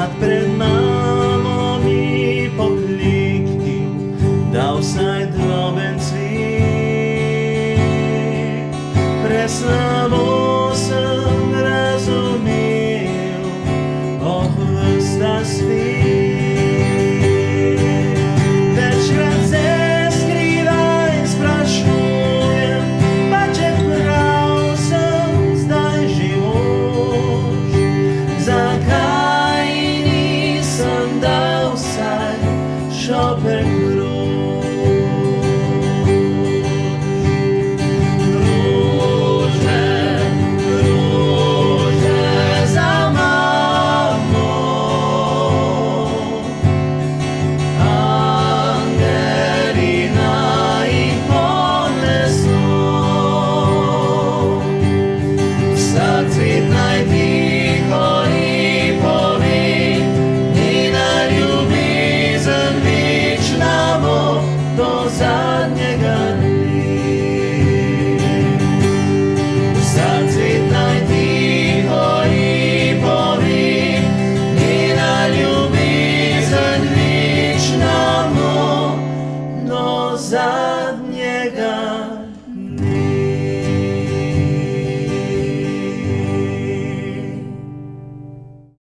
Nad pred mamom mi poklíktil, dal sa aj droben cvik. Pre slavo som razumel, ochvrsta svít. Večkrat se skrivaj sprašujem, pače prav som zdaj živoš. Zakaj nisem dal vsaj šopek grož? Zadnjega dni zacvitaj tiho i povi i na ljubizen vičnamo do zadnjega